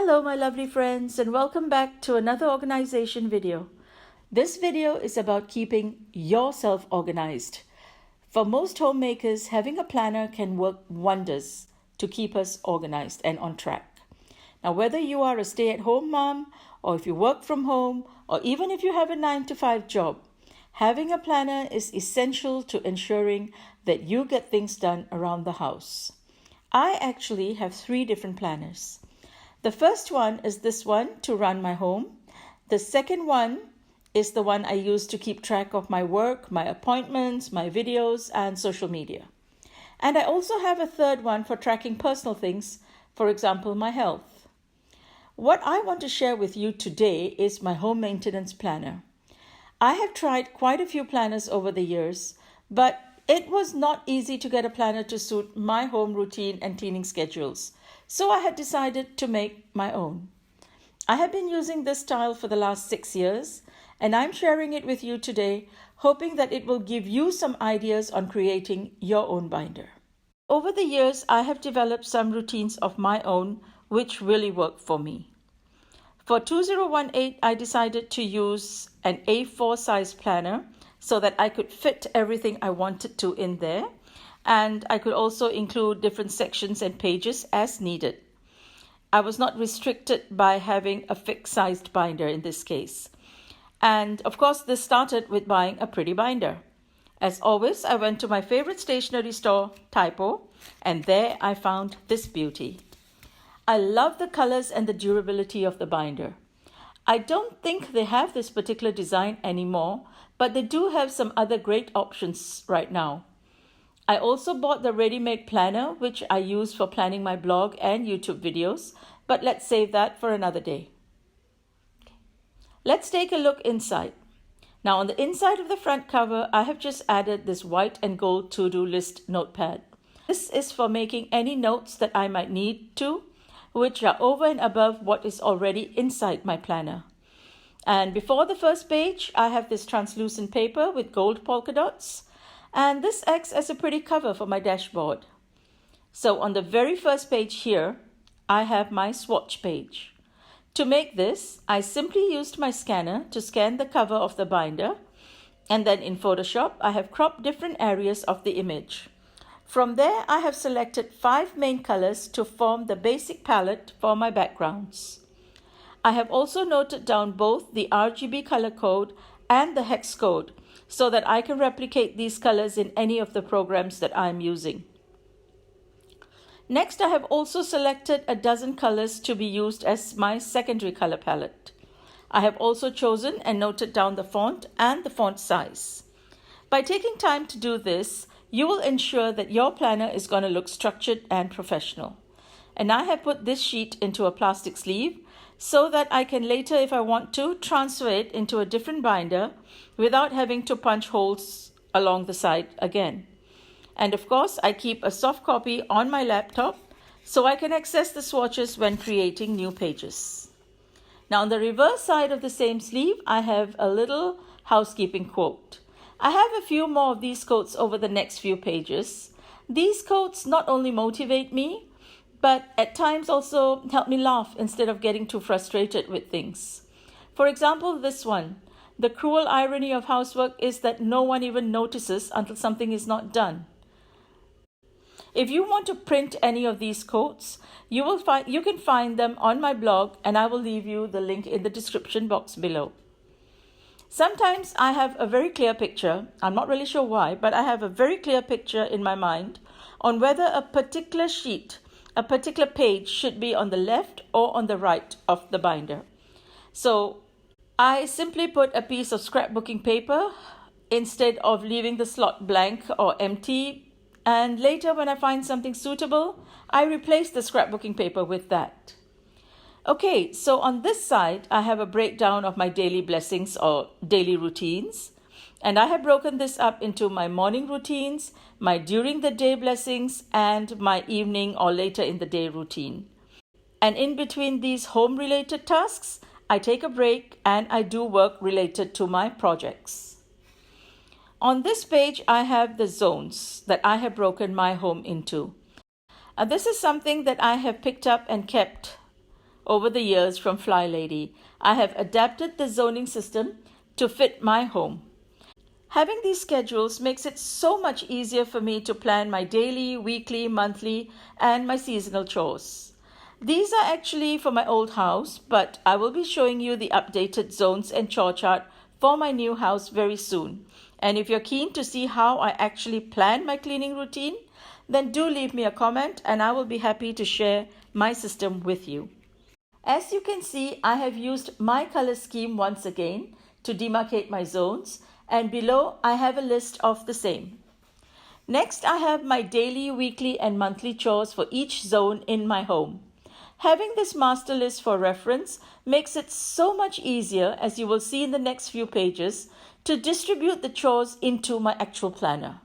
Hello my lovely friends, and welcome back to another organization video. This video is about keeping yourself organized. For most homemakers, having a planner can work wonders to keep us organized and on track. Now, whether you are a stay-at-home mom, or if you work from home, or even if you have a 9-to-5 job, having a planner is essential to ensuring that you get things done around the house. I actually have 3 different planners. The first one is this one to run my home. The second one is the one I use to keep track of my work, my appointments, my videos, and social media. And I also have a third one for tracking personal things, for example, my health. What I want to share with you today is my home maintenance planner. I have tried quite a few planners over the years, but it was not easy to get a planner to suit my home routine and cleaning schedules. So I had decided to make my own. I have been using this style for the last 6 years, and I'm sharing it with you today, hoping that it will give you some ideas on creating your own binder. Over the years, I have developed some routines of my own, which really work for me. For 2018, I decided to use an A4 size planner so that I could fit everything I wanted to in there. And I could also include different sections and pages as needed. I was not restricted by having a fixed-sized binder in this case. And of course, this started with buying a pretty binder. As always, I went to my favorite stationery store, TYPO, and there I found this beauty. I love the colors and the durability of the binder. I don't think they have this particular design anymore, but they do have some other great options right now. I also bought the ready-made planner, which I use for planning my blog and YouTube videos, but let's save that for another day. Let's take a look inside. Now, on the inside of the front cover, I have just added this white and gold to-do list notepad. This is for making any notes that I might need to, which are over and above what is already inside my planner. And before the first page, I have this translucent paper with gold polka dots. And this acts as a pretty cover for my dashboard. So on the very first page here, I have my swatch page. To make this, I simply used my scanner to scan the cover of the binder. And then in Photoshop, I have cropped different areas of the image. From there, I have selected 5 main colors to form the basic palette for my backgrounds. I have also noted down both the RGB color code and the hex code, so that I can replicate these colors in any of the programs that I'm using. Next, I have also selected a dozen colors to be used as my secondary color palette. I have also chosen and noted down the font and the font size. By taking time to do this, you will ensure that your planner is going to look structured and professional. And I have put this sheet into a plastic sleeve so that I can later, if I want to, transfer it into a different binder without having to punch holes along the side again. And of course, I keep a soft copy on my laptop so I can access the swatches when creating new pages. Now, on the reverse side of the same sleeve, I have a little housekeeping quote. I have a few more of these quotes over the next few pages. These quotes not only motivate me, but at times also help me laugh instead of getting too frustrated with things. For example, this one. The cruel irony of housework is that no one even notices until something is not done. If you want to print any of these quotes, you can find them on my blog, and I will leave you the link in the description box below. Sometimes I have a very clear picture. I'm not really sure why, but I have a very clear picture in my mind on whether a particular sheet, a particular page should be on the left or on the right of the binder. So I simply put a piece of scrapbooking paper instead of leaving the slot blank or empty. And later, when I find something suitable, I replace the scrapbooking paper with that. Okay, so on this side, I have a breakdown of my daily blessings or daily routines. And I have broken this up into my morning routines, my during the day blessings, and my evening or later in the day routine. And in between these home-related tasks, I take a break and I do work related to my projects. On this page, I have the zones that I have broken my home into. This is something that I have picked up and kept over the years from Fly Lady. I have adapted the zoning system to fit my home. Having these schedules makes it so much easier for me to plan my daily, weekly, monthly, and my seasonal chores. These are actually for my old house, but I will be showing you the updated zones and chore chart for my new house very soon. And if you're keen to see how I actually plan my cleaning routine, then do leave me a comment and I will be happy to share my system with you. As you can see, I have used my color scheme once again to demarcate my zones, and below I have a list of the same. Next, I have my daily, weekly, and monthly chores for each zone in my home. Having this master list for reference makes it so much easier, as you will see in the next few pages, to distribute the chores into my actual planner.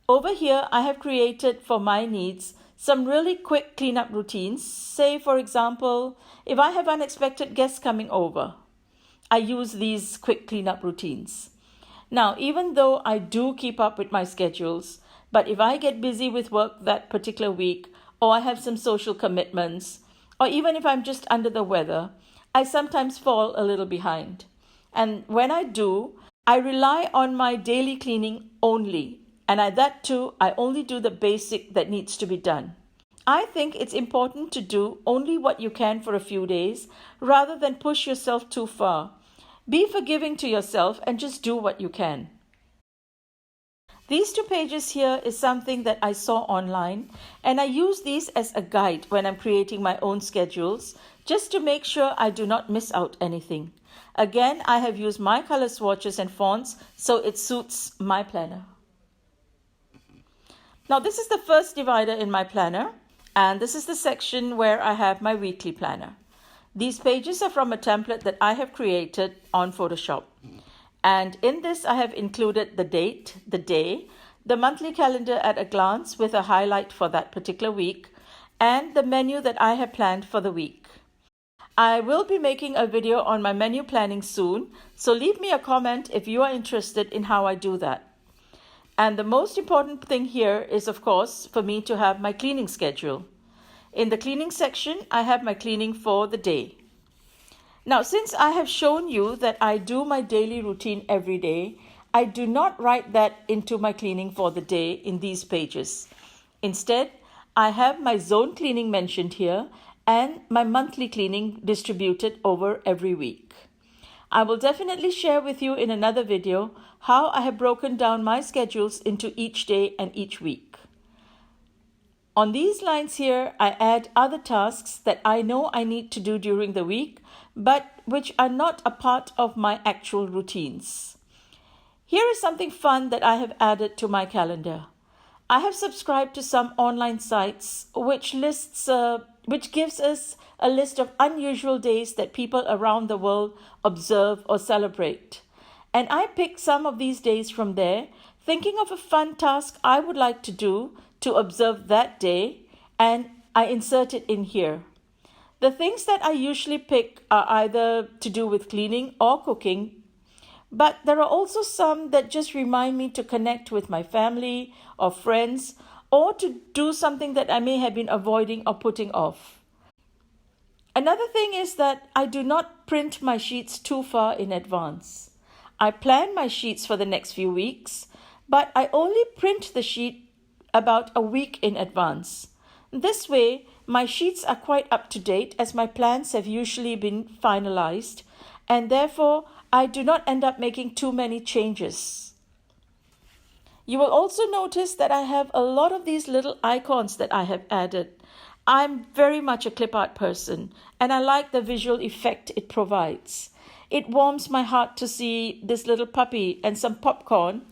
Over here, I have created for my needs some really quick cleanup routines. Say, for example, if I have unexpected guests coming over, I use these quick cleanup routines. Now, even though I do keep up with my schedules, but if I get busy with work that particular week, or I have some social commitments, or even if I'm just under the weather, I sometimes fall a little behind. And when I do, I rely on my daily cleaning only. And that too, I only do the basic that needs to be done. I think it's important to do only what you can for a few days rather than push yourself too far. Be forgiving to yourself and just do what you can. These two pages here is something that I saw online, and I use these as a guide when I'm creating my own schedules, just to make sure I do not miss out anything. Again, I have used my color swatches and fonts so it suits my planner. Now, this is the first divider in my planner, and this is the section where I have my weekly planner. These pages are from a template that I have created on Photoshop. And in this, I have included the date, the day, the monthly calendar at a glance with a highlight for that particular week, and the menu that I have planned for the week. I will be making a video on my menu planning soon, so leave me a comment if you are interested in how I do that. And the most important thing here is, of course, for me to have my cleaning schedule. In the cleaning section, I have my cleaning for the day. Now, since I have shown you that I do my daily routine every day, I do not write that into my cleaning for the day in these pages. Instead, I have my zone cleaning mentioned here and my monthly cleaning distributed over every week. I will definitely share with you in another video how I have broken down my schedules into each day and each week. On these lines here, I add other tasks that I know I need to do during the week, but which are not a part of my actual routines. Here is something fun that I have added to my calendar. I have subscribed to some online sites which gives us a list of unusual days that people around the world observe or celebrate. And I picked some of these days from there, thinking of a fun task I would like to do to observe that day, and I insert it in here. The things that I usually pick are either to do with cleaning or cooking, but there are also some that just remind me to connect with my family or friends, or to do something that I may have been avoiding or putting off. Another thing is that I do not print my sheets too far in advance. I plan my sheets for the next few weeks, but I only print the sheet about a week in advance. This way, my sheets are quite up to date as my plans have usually been finalized, and therefore I do not end up making too many changes. You will also notice that I have a lot of these little icons that I have added. I'm very much a clip art person, and I like the visual effect it provides. It warms my heart to see this little puppy and some popcorn,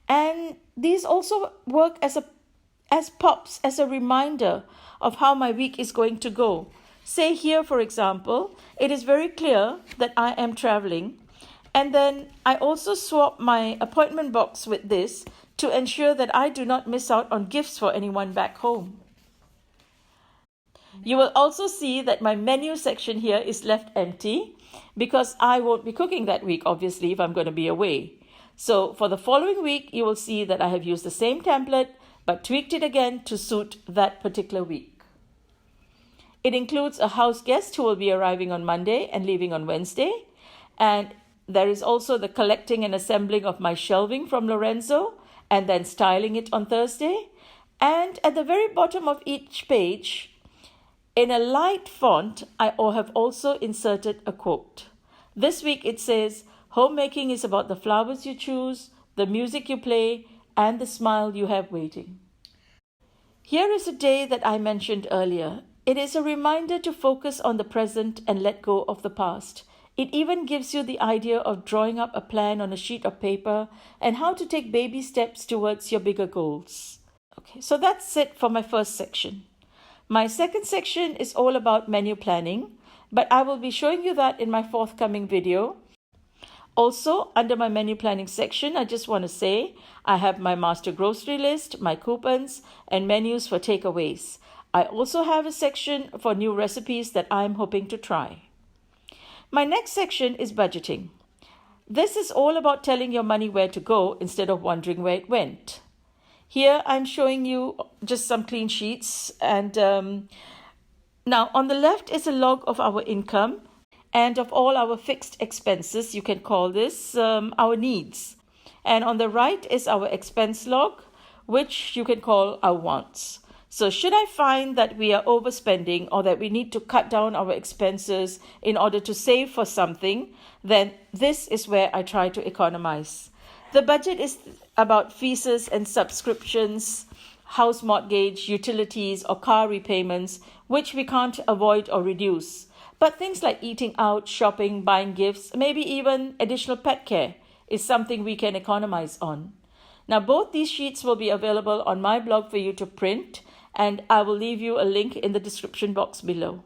and these also work as pops as a reminder of how my week is going to go. Say here, for example, it is very clear that I am traveling, and then I also swap my appointment box with this to ensure that I do not miss out on gifts for anyone back home. You will also see that my menu section here is left empty because I won't be cooking that week, obviously, if I'm going to be away. So for the following week, you will see that I have used the same template but tweaked it again to suit that particular week. It includes a house guest who will be arriving on Monday and leaving on Wednesday. And there is also the collecting and assembling of my shelving from Lorenzo and then styling it on Thursday. And at the very bottom of each page, in a light font, I have also inserted a quote. This week it says, "Homemaking is about the flowers you choose, the music you play, and the smile you have waiting." Here is a day that I mentioned earlier. It is a reminder to focus on the present and let go of the past. It even gives you the idea of drawing up a plan on a sheet of paper and how to take baby steps towards your bigger goals. Okay, so that's it for my first section. My second section is all about menu planning, but I will be showing you that in my forthcoming video. Also, under my menu planning section, I just want to say I have my master grocery list, my coupons, and menus for takeaways. I also have a section for new recipes that I'm hoping to try. My next section is budgeting. This is all about telling your money where to go instead of wondering where it went. Here I'm showing you just some clean sheets, and now on the left is a log of our income and of all our fixed expenses. You can call this our needs. And on the right is our expense log, which you can call our wants. So should I find that we are overspending or that we need to cut down our expenses in order to save for something, then this is where I try to economize. The budget is about fees and subscriptions, house mortgage, utilities, or car repayments, which we can't avoid or reduce. But things like eating out, shopping, buying gifts, maybe even additional pet care is something we can economize on. Now, both these sheets will be available on my blog for you to print, and I will leave you a link in the description box below.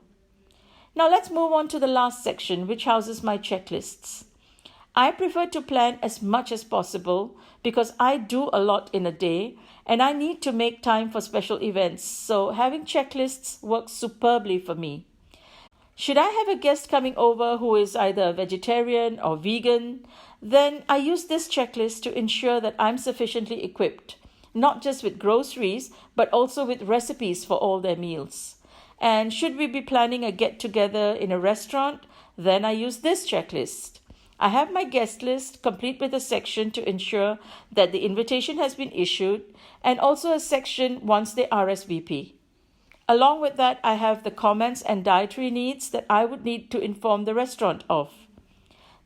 Now let's move on to the last section, which houses my checklists. I prefer to plan as much as possible because I do a lot in a day and I need to make time for special events, so having checklists works superbly for me. Should I have a guest coming over who is either a vegetarian or vegan, then I use this checklist to ensure that I'm sufficiently equipped, not just with groceries, but also with recipes for all their meals. And should we be planning a get-together in a restaurant, then I use this checklist. I have my guest list complete with a section to ensure that the invitation has been issued, and also a section once they RSVP. Along with that, I have the comments and dietary needs that I would need to inform the restaurant of.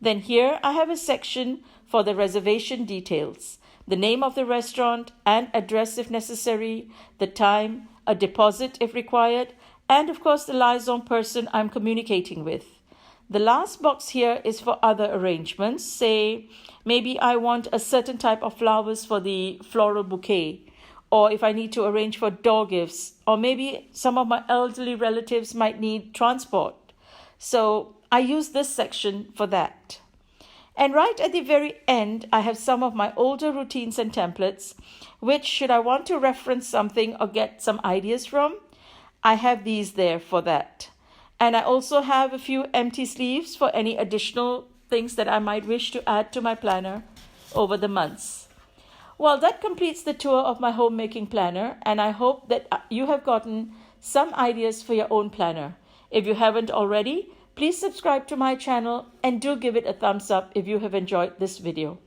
Then here I have a section for the reservation details, the name of the restaurant and address if necessary, the time, a deposit if required, and of course the liaison person I'm communicating with. The last box here is for other arrangements. Say, maybe I want a certain type of flowers for the floral bouquet, or if I need to arrange for door gifts, or maybe some of my elderly relatives might need transport. So I use this section for that. And right at the very end, I have some of my older routines and templates, which should I want to reference something or get some ideas from, I have these there for that. And I also have a few empty sleeves for any additional things that I might wish to add to my planner over the months. Well, that completes the tour of my homemaking planner, and I hope that you have gotten some ideas for your own planner. If you haven't already, please subscribe to my channel and do give it a thumbs up if you have enjoyed this video.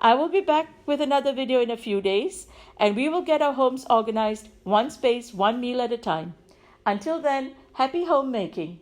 I will be back with another video in a few days, and we will get our homes organized one space, one meal at a time. Until then, happy homemaking.